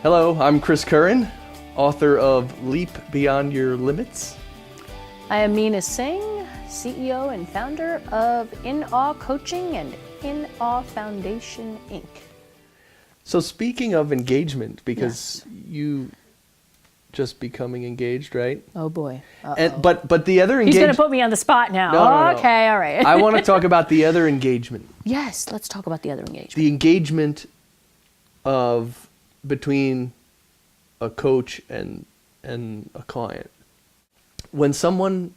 Hello, I'm Chris Curran, author of Leap Beyond Your Limits. I am Meena Singh, CEO and founder of In Awe Coaching and In Awe Foundation, Inc. So speaking of engagement, because you just becoming engaged, right? Oh boy. And, but the other He's engagement... going to put me on the spot now. No. Okay, all right. I want to talk about the other engagement. Yes, let's talk about the other engagement. The engagement of between a coach and a client. When someone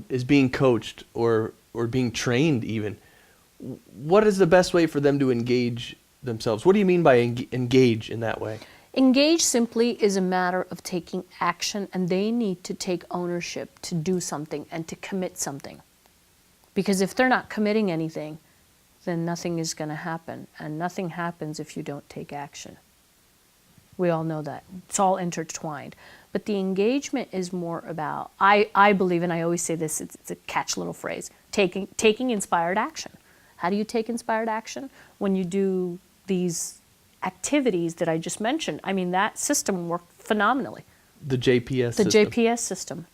is being coached or being trained even, what is the best way for them to engage themselves? What do you mean by engage in that way? Engage simply is a matter of taking action, and they need to take ownership to do something and to commit something. Because if they're not committing anything, then nothing is going to happen. And nothing happens if you don't take action. We all know that. It's all intertwined. But the engagement is more about, I believe, and I always say this, it's a catch little phrase, taking inspired action. How do you take inspired action? When you do these activities that I just mentioned. I mean, that system worked phenomenally. The JPS system. The JPS system.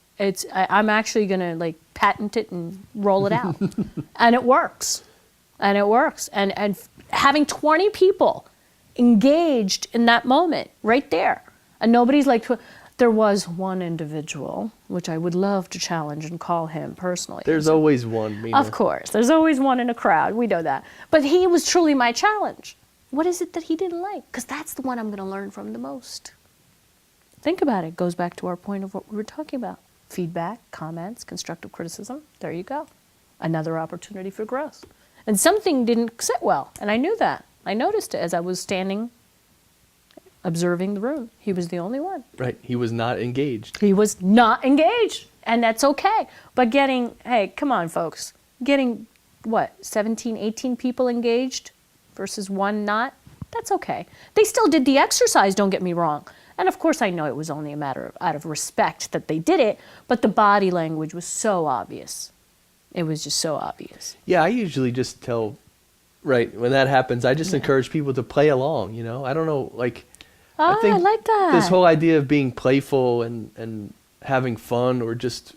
I'm actually going to like patent it and roll it out. And it works. And it works. And having 20 people engaged in that moment right there. And nobody's like, there was one individual, which I would love to challenge and call him personally. There's always one, Meena. Of course. There's always one in a crowd. We know that. But he was truly my challenge. What is it that he didn't like? Because that's the one I'm going to learn from the most. Think about it. It goes back to our point of what we were talking about. Feedback, comments, constructive criticism. There you go. Another opportunity for growth. And something didn't sit well, and I knew that. I noticed it as I was standing, observing the room. He was the only one. Right. He was not engaged. He was not engaged, and that's okay. But hey, come on, folks. Getting, 17, 18 people engaged versus one not, that's okay. They still did the exercise, don't get me wrong. And of course I know it was only a matter of out of respect that they did it, but the body language was so obvious. It was just so obvious. Yeah, I usually just tell, right, when that happens, I just encourage people to play along, you know? I don't know, like... I like that. This whole idea of being playful and having fun or just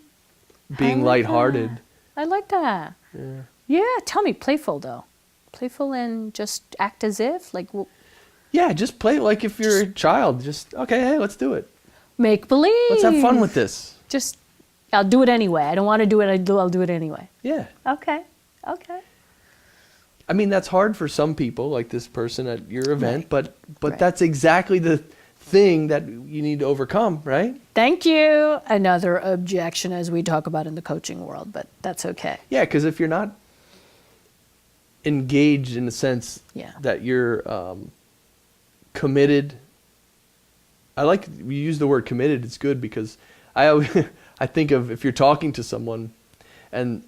being lighthearted. I like that. Yeah, tell me, playful though. Playful and just act as if, like... Yeah, just play like if you're a child. Just, okay, hey, let's do it. Make believe. Let's have fun with this. Just, I'll do it anyway. I don't want to do it, I'll do it anyway. Yeah. Okay. I mean, that's hard for some people, like this person at your event, Right. but that's exactly the thing that you need to overcome, right? Thank you. Another objection as we talk about in the coaching world, but that's okay. Yeah, because if you're not engaged in the sense that you're committed, I like you use the word committed. It's good because I think of if you're talking to someone and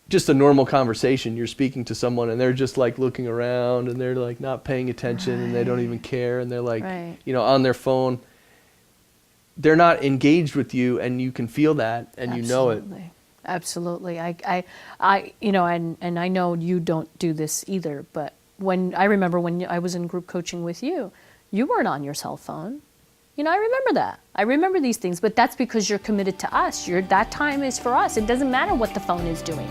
just a normal conversation, you're speaking to someone and they're just like looking around and they're like not paying attention and they don't even care and they're like, on their phone. They're not engaged with you and you can feel that and you know it. Absolutely. I and I know you don't do this either, but I remember when I was in group coaching with you, you weren't on your cell phone. I remember that. I remember these things, but that's because you're committed to us. That time is for us. It doesn't matter what the phone is doing.